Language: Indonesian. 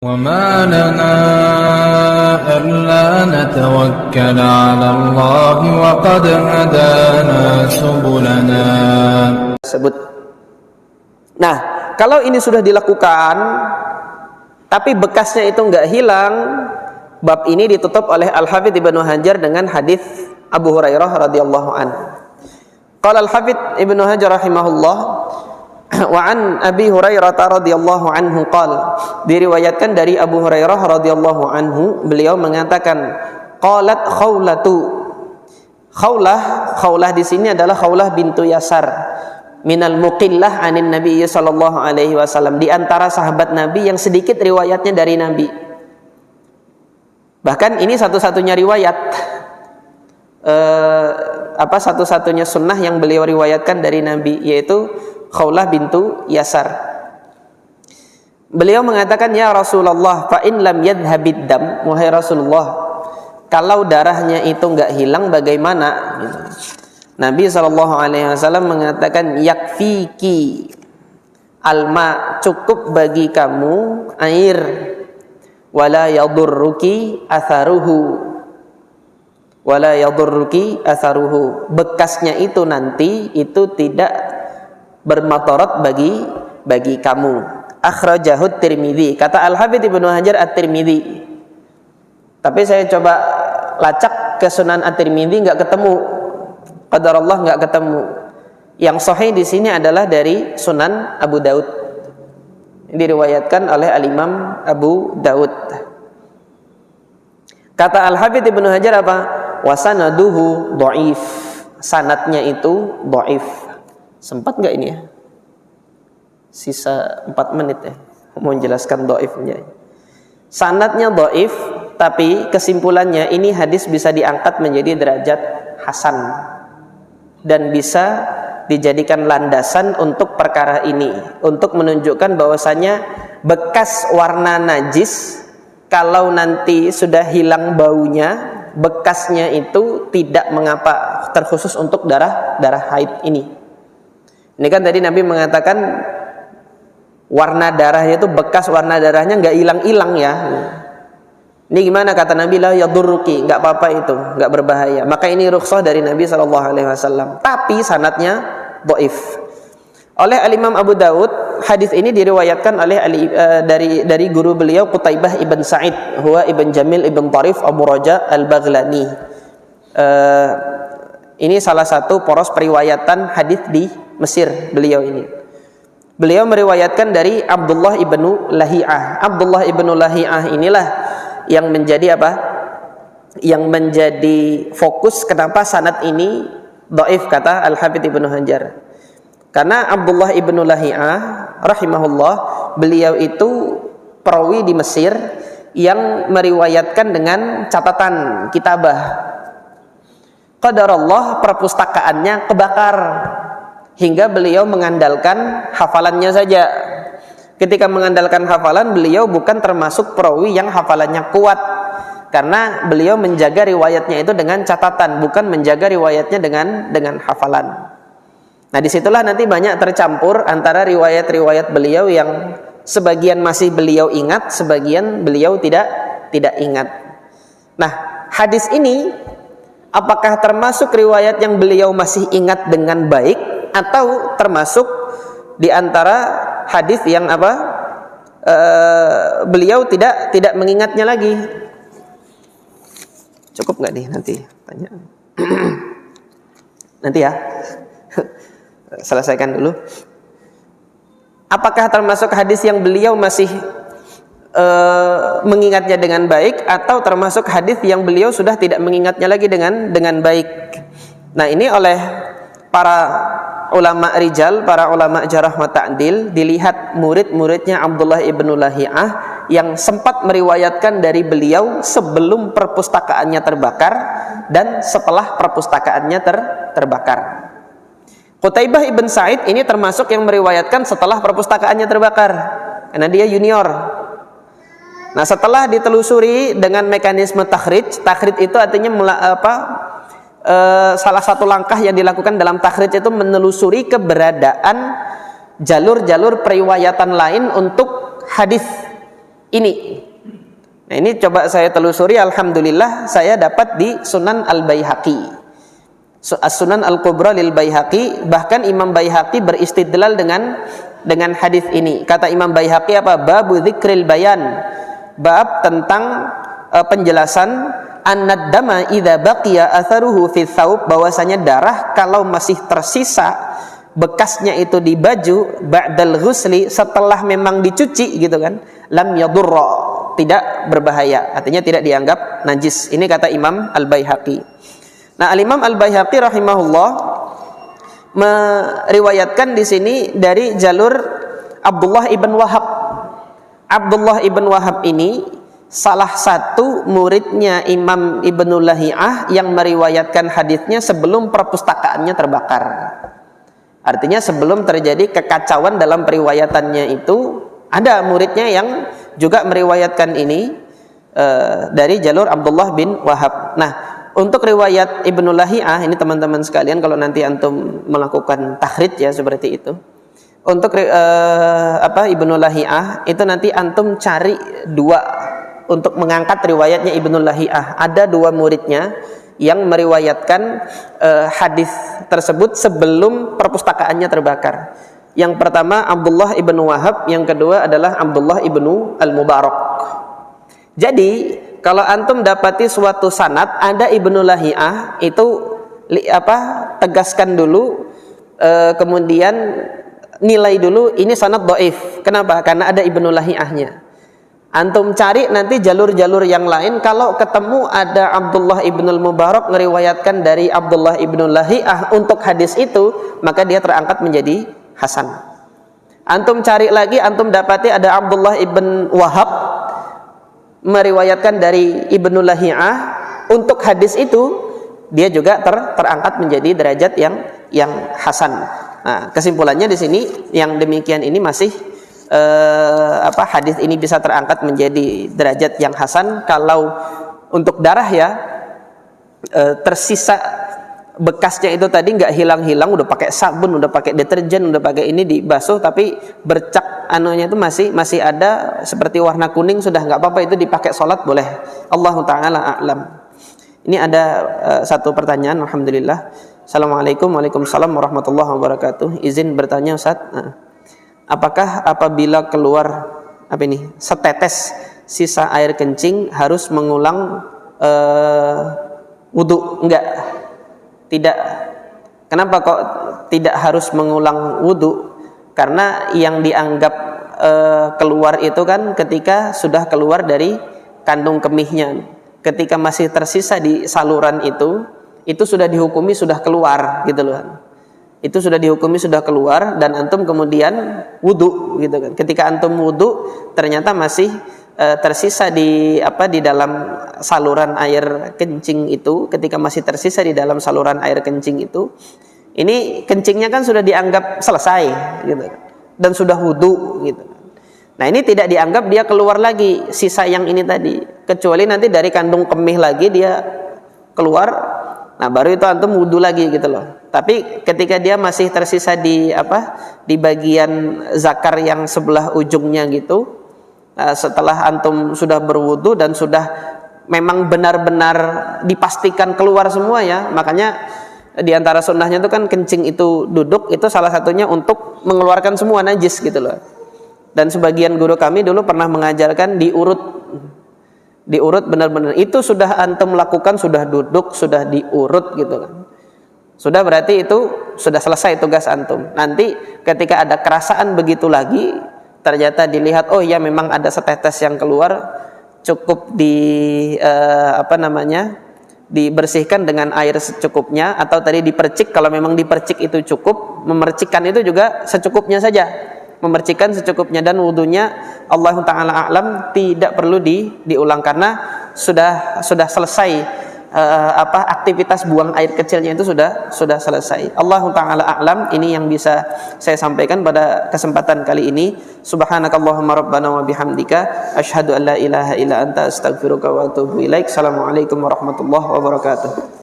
وما لنا ألا نتوكل على الله وقد هدانا سبلنا. Nah, kalau ini sudah dilakukan tapi bekasnya itu enggak hilang, bab ini ditutup oleh Al-Hafidz Ibnu Hajar dengan hadis Abu Hurairah radhiyallahu an. Qala Al-Hafidz Ibnu Hajar rahimahullah, wa an Abi Hurairah radhiyallahu anhu qala, diriwayatkan dari Abu Hurairah radhiyallahu anhu, beliau mengatakan qalat Khawlatu. Khawlah di sini adalah Khawlah bintu Yasar minal muqillah anin Nabi sallallahu alaihi wasallam, di antara sahabat Nabi yang sedikit riwayatnya dari Nabi. Bahkan ini satu-satunya riwayat satu-satunya sunnah yang beliau riwayatkan dari Nabi, yaitu Khawlah bintu Yasar. Beliau mengatakan, ya Rasulullah, fa in lam yadhhabid dam, wahai Rasulullah, kalau darahnya itu enggak hilang bagaimana? Nabi SAW mengatakan, yakfiki alma, cukup bagi kamu air, wala yadurruki atharuhu, bekasnya itu nanti itu tidak bermadarat bagi kamu. Akhrajahu Tirmidzi. Kata Al-Hafidz Ibnu Hajar At-Tirmidzi. Tapi saya coba lacak ke Sunan At-Tirmidzi enggak ketemu. Qadarullah enggak ketemu. Yang sahih di sini adalah dari Sunan Abu Daud. Diriwayatkan oleh Al-Imam Abu Daud. Kata Al-Hafidz Ibnu Hajar apa? Wasanaduhu dhaif. Sanadnya itu dhaif. Sempat enggak ini ya? Sisa 4 menit ya, mau menjelaskan dhaifnya. Sanadnya dhaif, tapi kesimpulannya ini hadis bisa diangkat menjadi derajat hasan dan bisa dijadikan landasan untuk perkara ini, untuk menunjukkan bahwasanya bekas warna najis kalau nanti sudah hilang baunya, bekasnya itu tidak mengapa, terkhusus untuk darah haid ini. Ini kan tadi Nabi mengatakan warna darahnya itu, bekas warna darahnya nggak hilang-hilang ya. Ini gimana kata Nabi, la yadurruki, nggak apa-apa itu, nggak berbahaya. Maka ini rukhsah dari Nabi SAW. Tapi sanadnya dhaif. Oleh Al-Imam Abu Daud, hadis ini diriwayatkan oleh dari guru beliau Qutaibah ibn Sa'id, huwa ibn Jamil ibn Tarif Abu Raja al-Baghlani. Ini salah satu poros periwayatan hadis di Mesir beliau ini. Beliau meriwayatkan dari Abdullah ibnu Lahi'ah. Abdullah ibnu Lahi'ah inilah yang menjadi apa? Yang menjadi fokus kenapa sanad ini dhaif, kata Al-Hafidz Ibnu Hajar. Karena Abdullah ibnu Lahi'ah rahimahullah, beliau itu perawi di Mesir yang meriwayatkan dengan catatan kitabah. Qadarullah perpustakaannya kebakar, hingga beliau mengandalkan hafalannya saja. Ketika mengandalkan hafalan, beliau bukan termasuk perawi yang hafalannya kuat, karena beliau menjaga riwayatnya itu dengan catatan, bukan menjaga riwayatnya dengan hafalan. Nah, disitulah nanti banyak tercampur antara riwayat-riwayat beliau yang sebagian masih beliau ingat, sebagian beliau tidak ingat. Nah, hadis ini apakah termasuk riwayat yang beliau masih ingat dengan baik, atau termasuk di antara hadis yang beliau tidak mengingatnya lagi? Cukup nggak nih nanti tanya? Nanti ya, selesaikan dulu. Apakah termasuk hadis yang beliau masih mengingatnya dengan baik, atau termasuk hadis yang beliau sudah tidak mengingatnya lagi dengan baik? Nah, ini oleh para ulama rijal, para ulama jarah wa ta'dil, dilihat murid-muridnya Abdullah ibnu Lahi'ah yang sempat meriwayatkan dari beliau sebelum perpustakaannya terbakar dan setelah perpustakaannya terbakar. Qutaibah ibn Sa'id ini termasuk yang meriwayatkan setelah perpustakaannya terbakar, karena dia junior. Nah, setelah ditelusuri dengan mekanisme takhrij itu artinya salah satu langkah yang dilakukan dalam takhrij itu menelusuri keberadaan jalur-jalur periwayatan lain untuk hadis ini. Nah, ini coba saya telusuri, alhamdulillah saya dapat di Sunan Al-Baihaqi. As-Sunan Al-Kubra lil Baihaqi, bahkan Imam Baihaqi beristidlal dengan hadis ini. Kata Imam Baihaqi apa? Babu dzikril bayan. Bab tentang penjelasan annad dama idza baqiya atharuhu fi thawb, bahwasanya darah kalau masih tersisa bekasnya itu di baju ba'dal ghusli, setelah memang dicuci gitu kan, lam yadurra, tidak berbahaya, artinya tidak dianggap najis. Ini kata Imam Al-Baihaqi. Nah, Al-Imam Al-Baihaqi rahimahullah meriwayatkan di sini dari jalur Abdullah ibn Wahab. Abdullah ibn Wahab ini salah satu muridnya Imam Ibnu Lahiyah yang meriwayatkan hadisnya sebelum perpustakaannya terbakar. Artinya sebelum terjadi kekacauan dalam periwayatannya itu, ada muridnya yang juga meriwayatkan ini dari jalur Abdullah bin Wahab. Nah, untuk riwayat Ibnu Lahiyah ini teman-teman sekalian, kalau nanti antum melakukan takhrij ya seperti itu. Untuk Ibnu Lahiyah itu nanti antum cari dua untuk mengangkat riwayatnya Ibnu Lahiyah. Ada dua muridnya yang meriwayatkan hadis tersebut sebelum perpustakaannya terbakar. Yang pertama Abdullah ibnu Wahab, yang kedua adalah Abdullah ibnu Al-Mubarak. Jadi kalau antum dapati suatu sanad ada Ibnu Lahiyah, itu tegaskan dulu, kemudian nilai dulu ini sanad dhaif. Kenapa? Karena ada Ibnu Lahiyahnya. Antum cari nanti jalur-jalur yang lain, kalau ketemu ada Abdullah ibn al-Mubarak ngeriwayatkan dari Abdullah ibn Lahiyah untuk hadis itu, maka dia terangkat menjadi hasan. Antum cari lagi, antum dapati ada Abdullah ibn Wahab meriwayatkan dari Ibnu Lahiyah untuk hadis itu, dia juga terangkat menjadi derajat yang hasan. Nah, kesimpulannya di sini yang demikian ini masih hadis ini bisa terangkat menjadi derajat yang hasan kalau untuk darah ya, tersisa bekasnya itu tadi nggak hilang-hilang, udah pakai sabun, udah pakai deterjen, udah pakai ini dibasuh, tapi bercak anunya itu masih ada seperti warna kuning, sudah nggak apa-apa, itu dipakai sholat boleh. Allahu ta'ala a'lam. Ini ada satu pertanyaan, alhamdulillah. Assalamualaikum. Waalaikumsalam warahmatullahi wabarakatuh. Izin bertanya Ustaz, apakah apabila keluar setetes sisa air kencing harus mengulang wudu? Enggak, tidak. Kenapa kok tidak harus mengulang wudu? Karena yang dianggap keluar itu kan ketika sudah keluar dari kandung kemihnya. Ketika masih tersisa di saluran itu sudah dihukumi sudah keluar gitu loh. Itu sudah dihukumi sudah keluar, dan antum kemudian wudu gitu kan. Ketika antum wudu ternyata masih tersisa di dalam saluran air kencing itu, ketika masih tersisa di dalam saluran air kencing itu, ini kencingnya kan sudah dianggap selesai gitu dan sudah wudu gitu. Nah, ini tidak dianggap dia keluar lagi sisa yang ini tadi, kecuali nanti dari kandung kemih lagi dia keluar. Nah, baru itu antum wudu lagi gitu loh. Tapi ketika dia masih tersisa di bagian zakar yang sebelah ujungnya gitu, setelah antum sudah berwudu dan sudah memang benar-benar dipastikan keluar semua ya, makanya di antara sunnahnya itu kan kencing itu duduk, itu salah satunya untuk mengeluarkan semua najis gitu loh. Dan sebagian guru kami dulu pernah mengajarkan diurut benar-benar. Itu sudah antum lakukan, sudah duduk, sudah diurut gitu kan. Sudah berarti itu sudah selesai tugas antum. Nanti ketika ada kerasaan begitu lagi, ternyata dilihat oh ya memang ada setetes yang keluar, cukup dibersihkan dengan air secukupnya, atau tadi dipercik, kalau memang dipercik itu cukup, memercikkan itu juga secukupnya saja. Memercikkan secukupnya, dan wudunya Allah Ta'ala a'lam tidak perlu diulang karena sudah selesai aktivitas buang air kecilnya itu sudah selesai. Allah Ta'ala a'lam. Ini yang bisa saya sampaikan pada kesempatan kali ini. Subhanakallahumma rabbana wa bihamdika asyhadu an la ilaha illa anta astaghfiruka wa atubu ilaik. Assalamualaikum warahmatullahi wabarakatuh.